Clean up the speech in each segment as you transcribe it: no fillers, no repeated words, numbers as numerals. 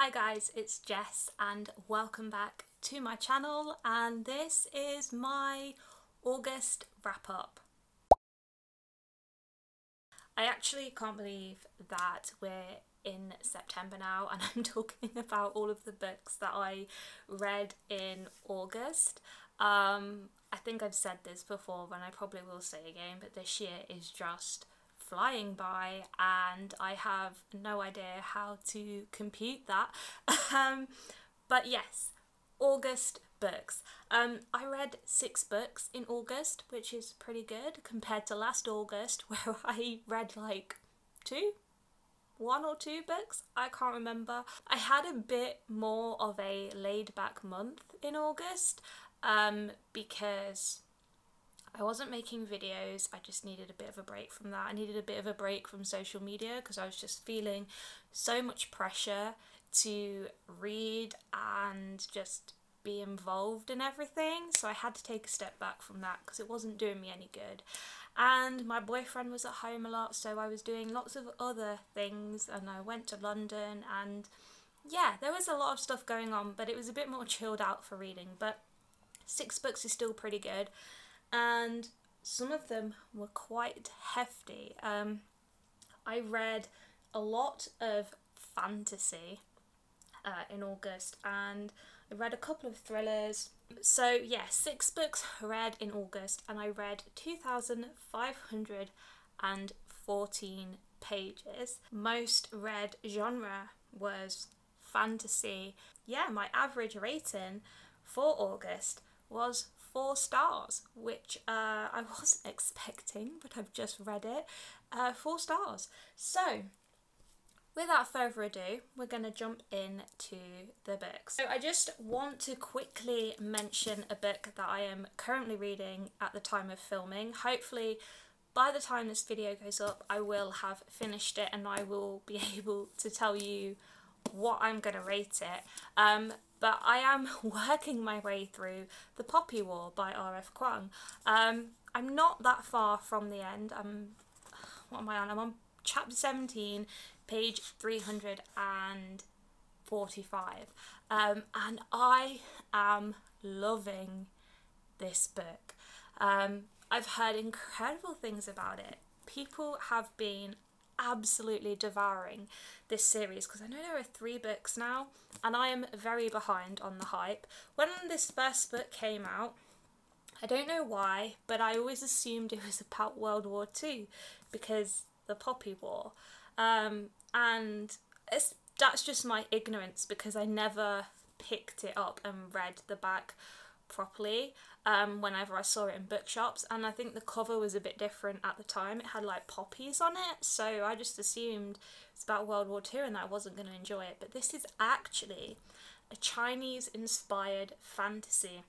Hi guys, it's Jess and welcome back to my channel, and this is my August wrap up. I actually can't believe that we're in September now and I'm talking about all of the books that I read in August. I think I've said this before and I probably will say again, but this year is just flying by and I have no idea how to compute that. But yes, August books. I read 6 books in August, which is pretty good compared to last August where I read like 1 or 2 books, I can't remember. I had a bit more of a laid back month in August because I wasn't making videos. I just needed a bit of a break from that. I needed a bit of a break from social media because I was just feeling so much pressure to read and just be involved in everything. So I had to take a step back from that because it wasn't doing me any good. And my boyfriend was at home a lot, so I was doing lots of other things and I went to London and yeah, there was a lot of stuff going on, but it was a bit more chilled out for reading. But 6 books is still pretty good. And some of them were quite hefty. I read a lot of fantasy in August and I read a couple of thrillers. So yeah, 6 books read in August and I read 2,514 pages. Most read genre was fantasy. Yeah, my average rating for August was 4 stars, which I wasn't expecting, but I've just read it. 4 stars. So without further ado, we're going to jump into the books. So I just want to quickly mention a book that I am currently reading at the time of filming. Hopefully by the time this video goes up I will have finished it and I will be able to tell you what I'm going to rate it. But I am working my way through The Poppy War by R.F. Kuang. I'm not that far from the end. What am I on? I'm on chapter 17, page 345. And I am loving this book. I've heard incredible things about it. People have been absolutely devouring this series because I know there are 3 books now and I am very behind on the hype. When this first book came out, I don't know why, but I always assumed it was about World War II because the Poppy War, and that's just my ignorance because I never picked it up and read the back properly whenever I saw it in bookshops, and I think the cover was a bit different at the time. It had like poppies on it, so I just assumed it's about World War II and that I wasn't going to enjoy it. But this is actually a Chinese inspired fantasy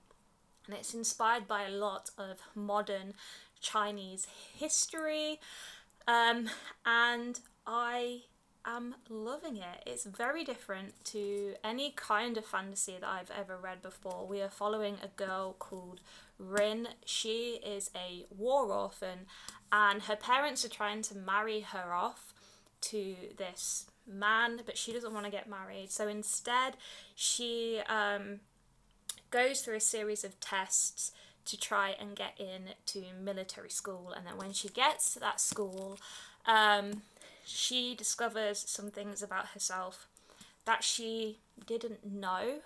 and it's inspired by a lot of modern Chinese history, and I am loving it. It's very different to any kind of fantasy that I've ever read before. We are following a girl called Rin. She is a war orphan and her parents are trying to marry her off to this man, but she doesn't want to get married. So instead she goes through a series of tests to try and get into military school, and then when she gets to that school she discovers some things about herself that she didn't know,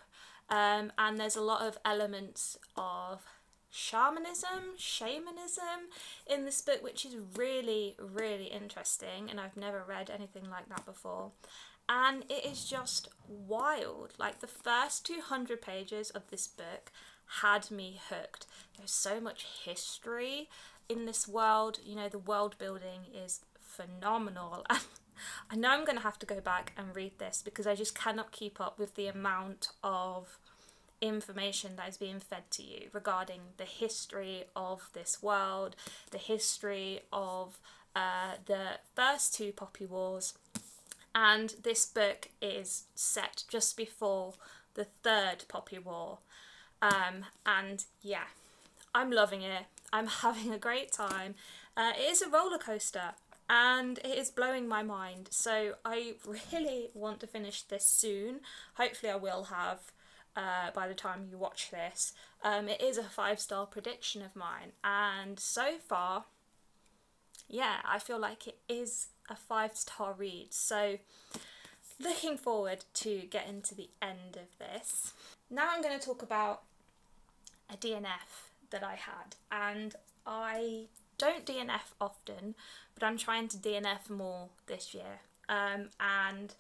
and there's a lot of elements of shamanism in this book, which is really, really interesting, and I've never read anything like that before. And it is just wild. Like the first 200 pages of this book had me hooked. There's so much history in this world. You know, the world building is phenomenal. I know I'm going to have to go back and read this because I just cannot keep up with the amount of information that is being fed to you regarding the history of this world, the history of the first 2 Poppy Wars, and this book is set just before the 3rd Poppy War, and yeah, I'm loving it. I'm having a great time. It is a roller coaster. and it is blowing my mind. So I really want to finish this soon. Hopefully I will have by the time you watch this. It is a 5-star prediction of mine, and so far, yeah, I feel like it is a 5-star read. So looking forward to getting to the end of this. Now I'm going to talk about a DNF that I had, and I don't DNF often, but I'm trying to DNF more this year, and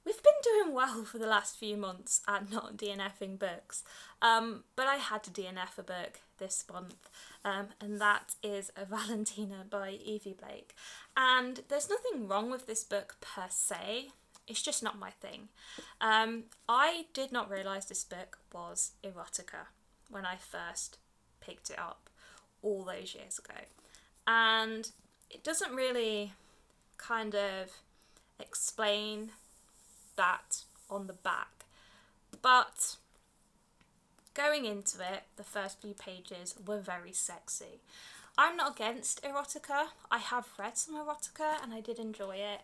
we've been doing well for the last few months at not DNFing books, but I had to DNF a book this month, and that is a Valentino by Evie Blake. And there's nothing wrong with this book per se, it's just not my thing. I did not realise this book was erotica when I first picked it up all those years ago. And it doesn't really kind of explain that on the back. But going into it, the first few pages were very sexy. I'm not against erotica. I have read some erotica and I did enjoy it.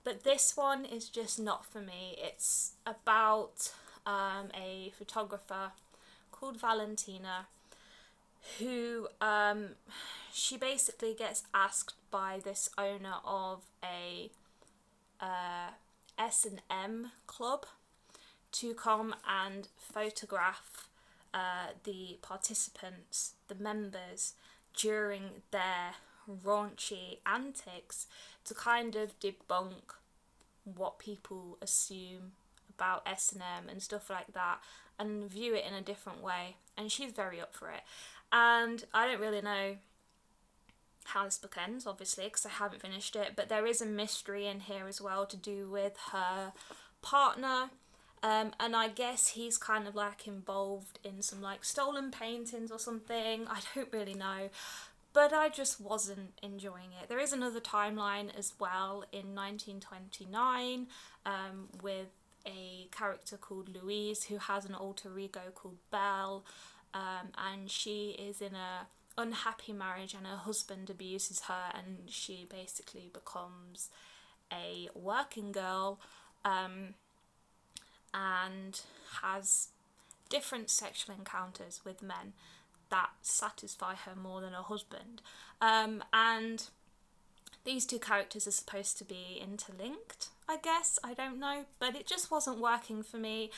But this one is just not for me. It's about a photographer called Valentino who she basically gets asked by this owner of a S&M club to come and photograph the participants, the members, during their raunchy antics to kind of debunk what people assume about S&M and stuff like that and view it in a different way. And she's very up for it. And I don't really know how this book ends, obviously, because I haven't finished it, but there is a mystery in here as well to do with her partner, and I guess he's kind of like involved in some like stolen paintings or something. I don't really know, but I just wasn't enjoying it. There is another timeline as well in 1929 with a character called Louise who has an alter ego called Belle, and she is in a unhappy marriage and her husband abuses her and she basically becomes a working girl and has different sexual encounters with men that satisfy her more than her husband, and these two characters are supposed to be interlinked, I guess, I don't know, but it just wasn't working for me.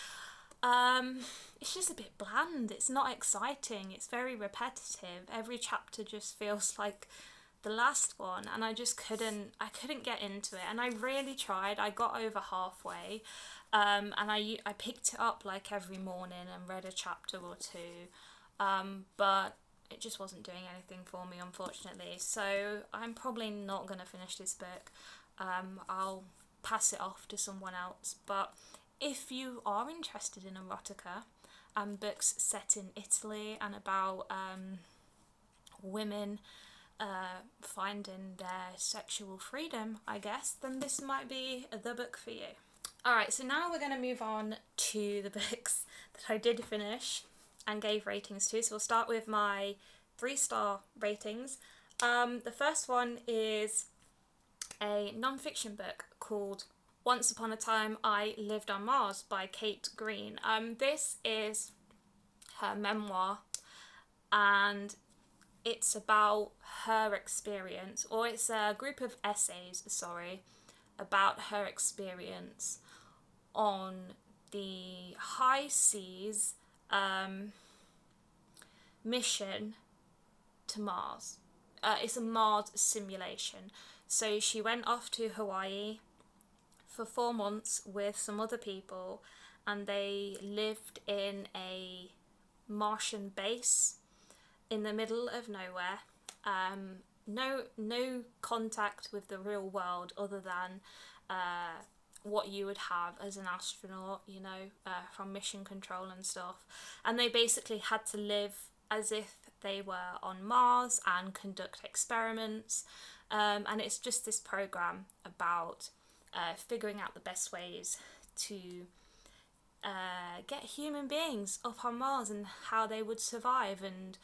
It's just a bit bland, it's not exciting, it's very repetitive, every chapter just feels like the last one, and I couldn't get into it, and I really tried. I got over halfway, and I picked it up like every morning and read a chapter or two, but it just wasn't doing anything for me, unfortunately, so I'm probably not going to finish this book. I'll pass it off to someone else, but if you are interested in erotica and books set in Italy and about women finding their sexual freedom, I guess, then this might be the book for you. Alright, so now we're going to move on to the books that I did finish and gave ratings to. So we'll start with my 3-star ratings. The first one is a non-fiction book called Once Upon a Time I Lived on Mars by Kate Green. This is her memoir and it's about her experience, or it's a group of essays, sorry, about her experience on the high seas mission to Mars. It's a Mars simulation. So she went off to Hawaii for 4 months with some other people and they lived in a Martian base in the middle of nowhere. No contact with the real world other than what you would have as an astronaut, you know, from mission control and stuff. And they basically had to live as if they were on Mars and conduct experiments. And it's just this program about figuring out the best ways to get human beings up on Mars and how they would survive and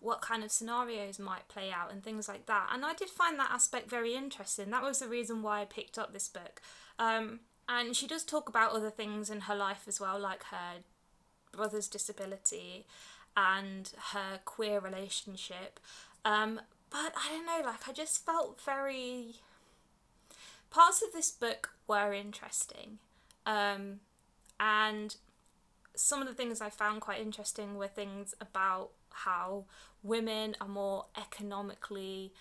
what kind of scenarios might play out and things like that. And I did find that aspect very interesting. That was the reason why I picked up this book. And she does talk about other things in her life as well, like her brother's disability and her queer relationship. But I don't know, like, I just felt very... Parts of this book were interesting. And some of the things I found quite interesting were things about how women are more economically...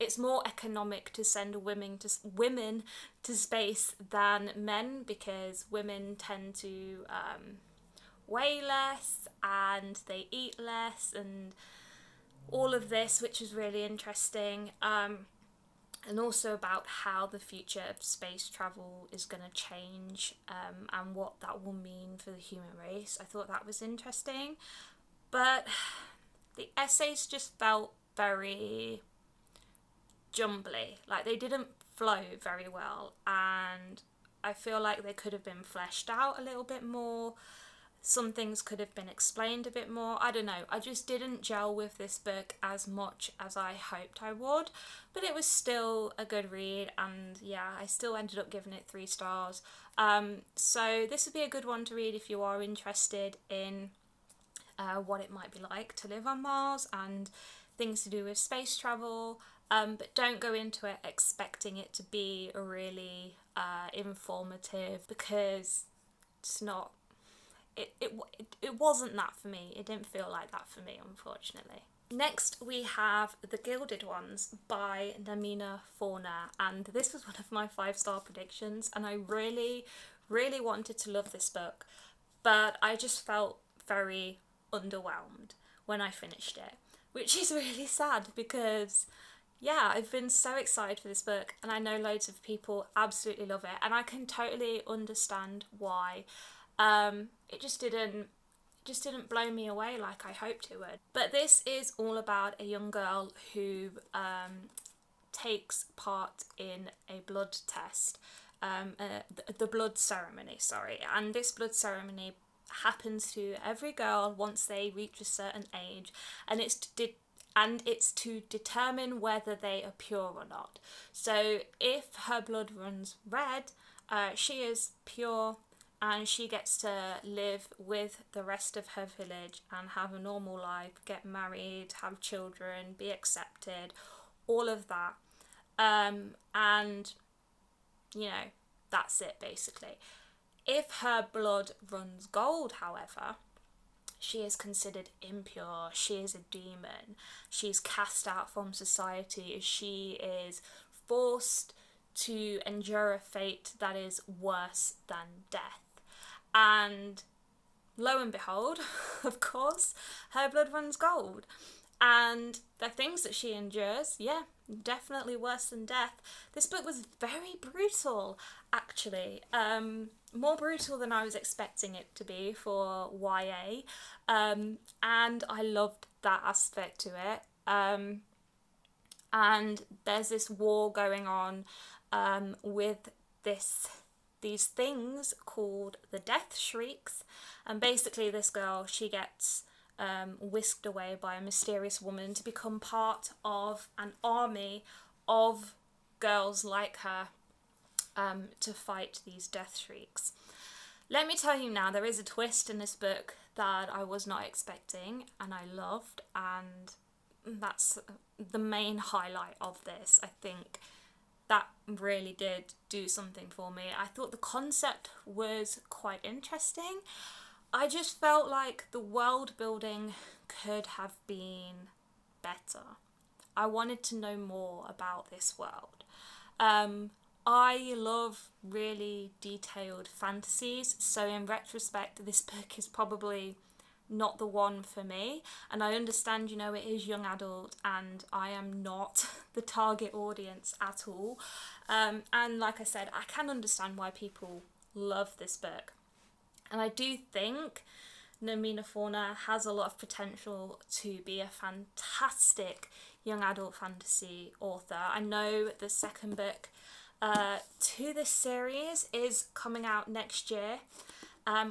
it's more economic to send women to space than men, because women tend to weigh less and they eat less and all of this, which is really interesting. And also about how the future of space travel is going to change, and what that will mean for the human race. I thought that was interesting. But the essays just felt very jumbly, like they didn't flow very well, and I feel like they could have been fleshed out a little bit more. Some things could have been explained a bit more. I don't know, I just didn't gel with this book as much as I hoped I would, but it was still a good read, and yeah, I still ended up giving it 3 stars. So this would be a good one to read if you are interested in what it might be like to live on Mars and things to do with space travel. But don't go into it expecting it to be really informative, because it's not. It wasn't that for me. It didn't feel like that for me, unfortunately. Next we have The Gilded Ones by Namina Forna, and this was one of my 5-star predictions, and I really, really wanted to love this book, but I just felt very underwhelmed when I finished it, which is really sad, because yeah, I've been so excited for this book, and I know loads of people absolutely love it, and I can totally understand why. It just didn't blow me away like I hoped it would. But this is all about a young girl who takes part in a blood test, the blood ceremony, sorry, and this blood ceremony happens to every girl once they reach a certain age, and it's to determine whether they are pure or not. So if her blood runs red, she is pure, and she gets to live with the rest of her village and have a normal life, get married, have children, be accepted, all of that. And, you know, that's it basically. If her blood runs gold, however, she is considered impure, she is a demon, she's cast out from society, she is forced to endure a fate that is worse than death. And lo and behold, of course, her blood runs gold. And the things that she endures, yeah, definitely worse than death. This book was very brutal, actually. More brutal than I was expecting it to be for YA. And I loved that aspect to it. And there's this war going on with these things called the Death Shrieks, and basically this girl, she gets whisked away by a mysterious woman to become part of an army of girls like her to fight these Death Shrieks. Let me tell you now, there is a twist in this book that I was not expecting and I loved, and that's the main highlight of this. I think that really did do something for me. I thought the concept was quite interesting. I just felt like the world building could have been better. I wanted to know more about this world. I love really detailed fantasies, so in retrospect this book is probably not the one for me, and I understand, you know, it is young adult and I am not the target audience at all, and like I said, I can understand why people love this book, and I do think Namina Forna has a lot of potential to be a fantastic young adult fantasy author. I know the second book to this series is coming out next year,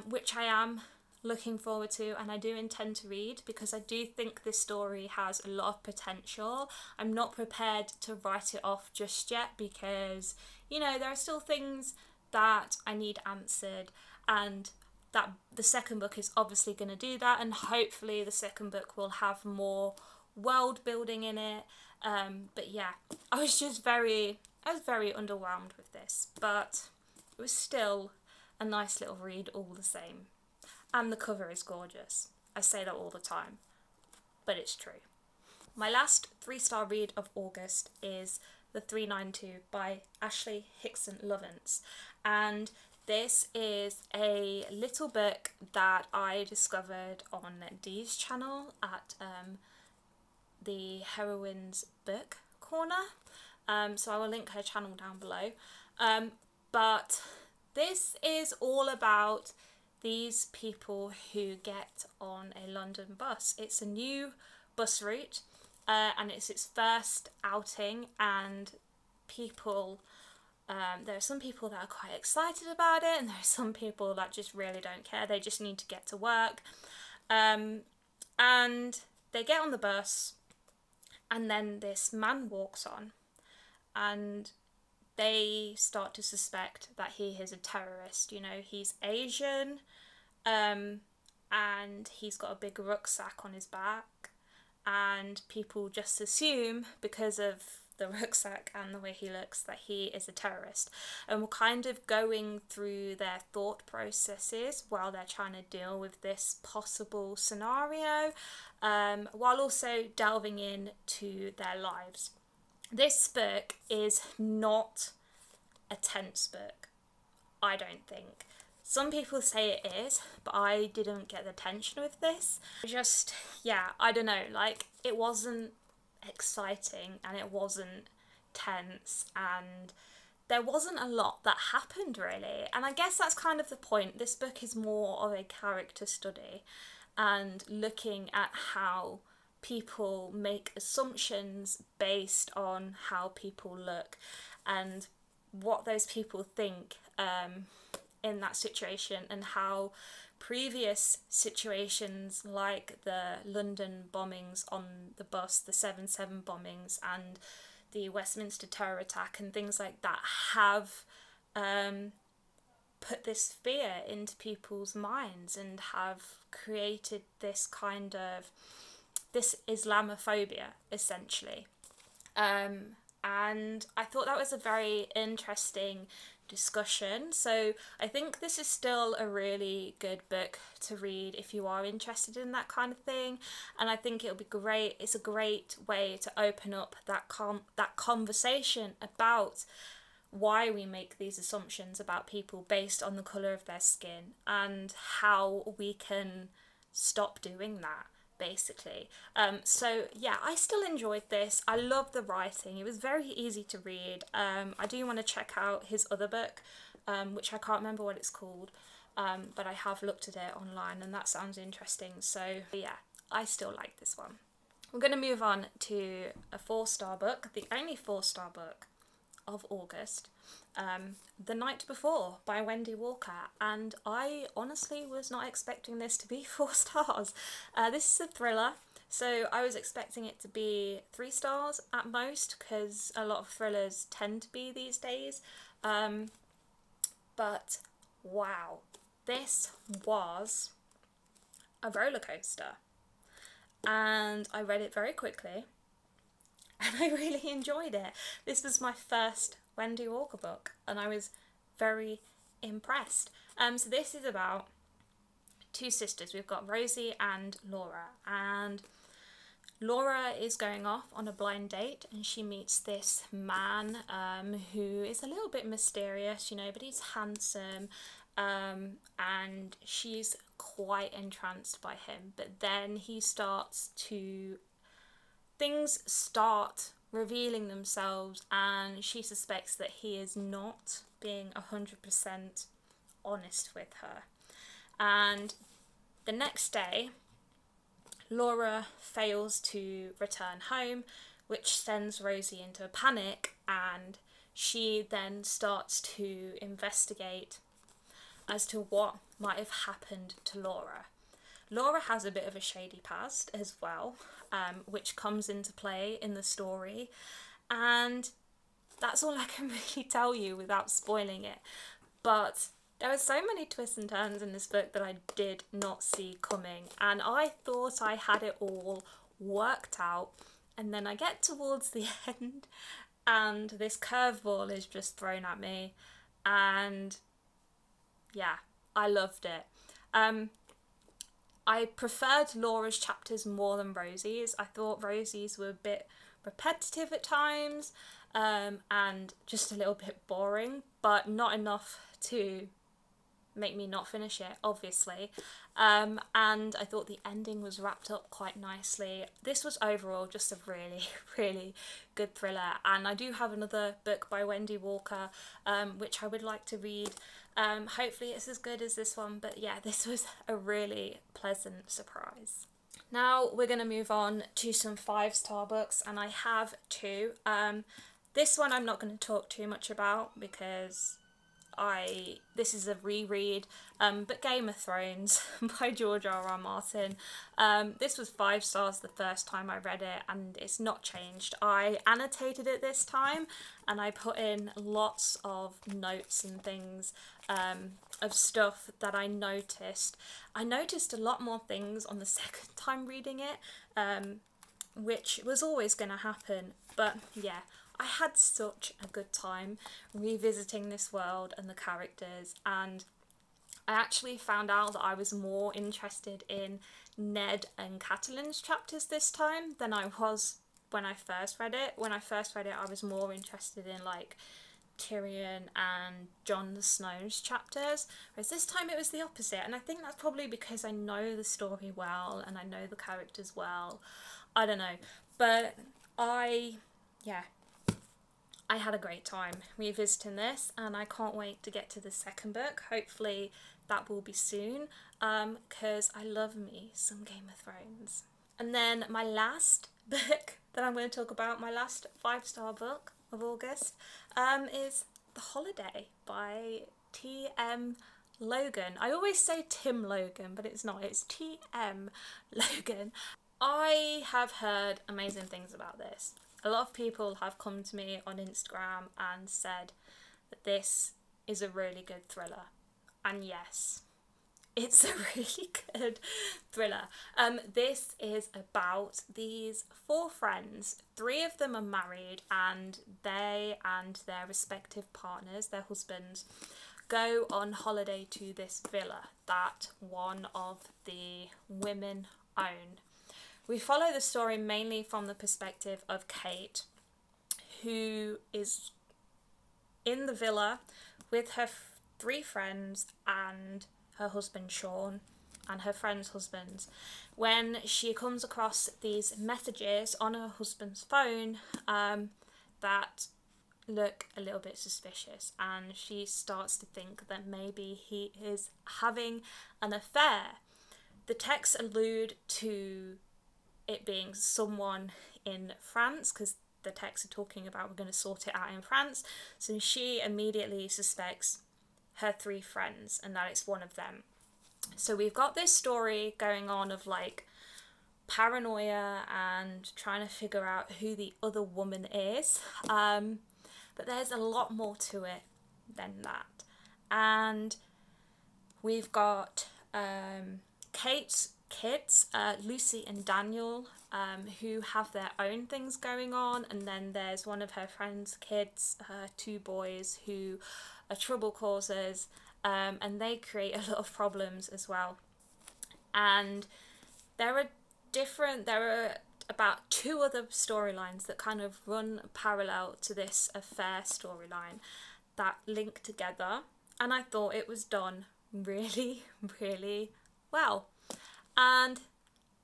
which I am looking forward to, and I do intend to read, because I do think this story has a lot of potential. I'm not prepared to write it off just yet, because, you know, there are still things that I need answered, and that the second book is obviously going to do that, and hopefully the second book will have more world building in it. But yeah, I was very underwhelmed with this, but it was still a nice little read all the same. And the cover is gorgeous. I say that all the time, but it's true. My last 3-star read of August is The 392 by Ashley Hickson Lovance, and this is a little book that I discovered on Dee's channel at the Heroines Book Corner. So I will link her channel down below. But this is all about these people who get on a London bus. It's a new bus route, and it's its first outing, and people, there are some people that are quite excited about it, and there are some people that just really don't care. They just need to get to work. And they get on the bus, and then this man walks on, and they start to suspect that he is a terrorist. You know, he's Asian, and he's got a big rucksack on his back, and people just assume, because of the rucksack and the way he looks, that he is a terrorist. And we're kind of going through their thought processes while they're trying to deal with this possible scenario, while also delving into their lives. This book is not a tense book, I don't think. Some people say it is, but I didn't get the tension with this. Just, yeah, I don't know, like, it wasn't exciting, and it wasn't tense, and there wasn't a lot that happened really. And I guess that's kind of the point. This book is more of a character study, and looking at how people make assumptions based on how people look, and what those people think in that situation, and how previous situations like the London bombings on the bus, the 7/7 bombings, and the Westminster terror attack and things like that have put this fear into people's minds, and have created this kind of this Islamophobia, essentially. And I thought that was a very interesting discussion. So I think this is still a really good book to read if you are interested in that kind of thing, and I think it'll be great. It's a great way to open up that conversation about why we make these assumptions about people based on the colour of their skin, and how we can stop doing that, basically. So yeah, I still enjoyed this. I love the writing. It was very easy to read. I do want to check out his other book, which I can't remember what it's called, but I have looked at it online, and that sounds interesting. So yeah, I still like this one. We're going to move on to a 4-star book, the only 4-star book of August, The Night Before by Wendy Walker, and I honestly was not expecting this to be 4 stars. This is a thriller, so I was expecting it to be 3 stars at most, because a lot of thrillers tend to be these days, but wow, this was a roller coaster, and I read it very quickly, and I really enjoyed it. This was my first Wendy Walker book, and I was very impressed. So this is about 2 sisters. We've got Rosie and Laura, and Laura is going off on a blind date, and she meets this man who is a little bit mysterious, you know, but he's handsome, and she's quite entranced by him. But then things start revealing themselves, and she suspects that he is not being 100% honest with her. And the next day, Laura fails to return home, which sends Rosie into a panic, and she then starts to investigate as to what might have happened to Laura. Laura has a bit of a shady past as well, which comes into play in the story, and that's all I can really tell you without spoiling it. But there are so many twists and turns in this book that I did not see coming, and I thought I had it all worked out, and then I get towards the end and this curveball is just thrown at me, and yeah, I loved it. I preferred Laura's chapters more than Rosie's. I thought Rosie's were a bit repetitive at times, and just a little bit boring, but not enough to make me not finish it, obviously. And I thought the ending was wrapped up quite nicely. This was overall just a really, really good thriller, and I do have another book by Wendy Walker, which I would like to read. Hopefully it's as good as this one, but yeah, this was a really pleasant surprise. Now we're going to move on to some 5-star books, and I have 2. This one I'm not going to talk too much about because this is a reread, but Game of Thrones by George R.R. Martin. This was 5 stars the first time I read it, and it's not changed. I annotated it this time, and I put in lots of notes and things of stuff that I noticed. I noticed a lot more things on the second time reading it, which was always going to happen, but yeah. I had such a good time revisiting this world and the characters, and I actually found out that I was more interested in Ned and Catelyn's chapters this time than I was when I first read it. When I first read it, I was more interested in like Tyrion and Jon Snow's chapters, whereas this time it was the opposite, and I think that's probably because I know the story well and I know the characters well. I don't know, but yeah, I had a great time revisiting this, and I can't wait to get to the second book. Hopefully that will be soon, because I love me some Game of Thrones. And then my last book that I'm going to talk about, my last 5-star book of August, is The Holiday by T.M. Logan. I always say Tim Logan, but it's not, it's T.M. Logan. I have heard amazing things about this. A lot of people have come to me on Instagram and said that this is a really good thriller. And yes, it's a really good thriller. This is about these 4 friends. 3 of them are married, and they and their respective partners, their husbands, go on holiday to this villa that one of the women own. We follow the story mainly from the perspective of Kate, who is in the villa with her 3 friends and her husband Sean and her friends' husbands, when she comes across these messages on her husband's phone that look a little bit suspicious, and she starts to think that maybe he is having an affair. The texts allude to it being someone in France, because the texts are talking about we're going to sort it out in France, so she immediately suspects her 3 friends and that it's one of them. So we've got this story going on of like paranoia and trying to figure out who the other woman is, but there's a lot more to it than that. And we've got Kate's kids, Lucy and Daniel, who have their own things going on, and then there's one of her friend's kids, 2 boys, who are trouble causers, and they create a lot of problems as well. And there are about 2 other storylines that kind of run parallel to this affair storyline that link together, and I thought it was done really, really well. And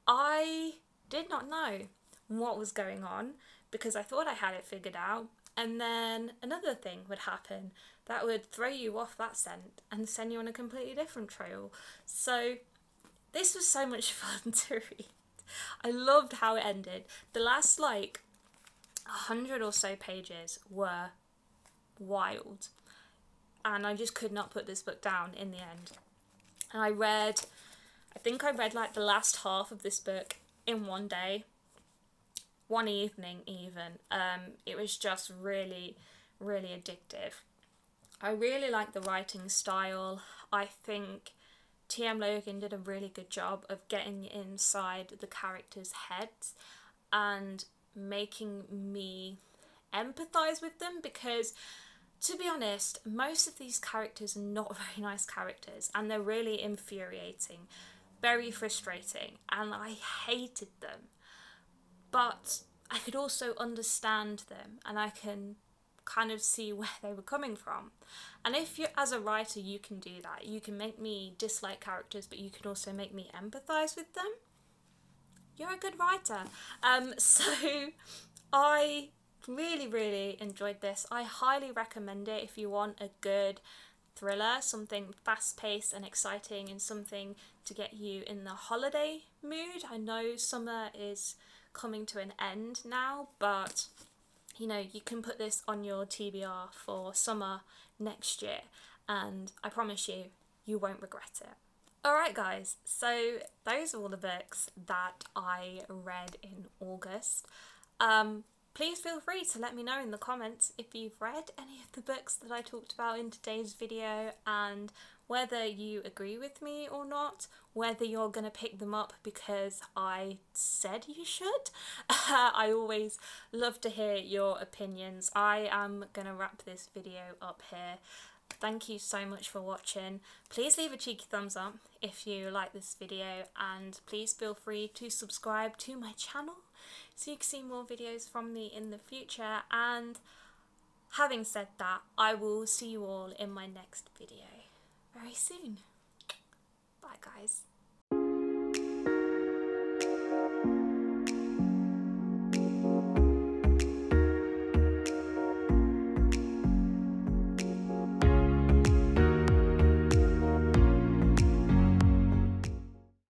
I did not know what was going on because I thought I had it figured out, and then another thing would happen that would throw you off that scent and send you on a completely different trail. So this was so much fun to read. I loved how it ended. The last like 100 or so pages were wild. and I just could not put this book down in the end. And I think I read like the last half of this book in one day, one evening even. It was just really, really addictive. I really like the writing style. I think T.M. Logan did a really good job of getting inside the characters' heads and making me empathise with them, because to be honest, most of these characters are not very nice characters, and they're really infuriating, very frustrating, and I hated them. But I could also understand them, and I can kind of see where they were coming from. And if you, as a writer, you can do that, you can make me dislike characters, but you can also make me empathise with them, you're a good writer. So I really, really enjoyed this. I highly recommend it if you want a good thriller, something fast-paced and exciting, and something to get you in the holiday mood. I know summer is coming to an end now, but you know, you can put this on your TBR for summer next year, and I promise you, you won't regret it. Alright guys, so those are all the books that I read in August. Please feel free to let me know in the comments if you've read any of the books that I talked about in today's video, and whether you agree with me or not, whether you're going to pick them up because I said you should. I always love to hear your opinions. I am going to wrap this video up here. Thank you so much for watching. Please leave a cheeky thumbs up if you like this video, and please feel free to subscribe to my channel so you can see more videos from me in the future. And having said that, I will see you all in my next video very soon. Bye guys.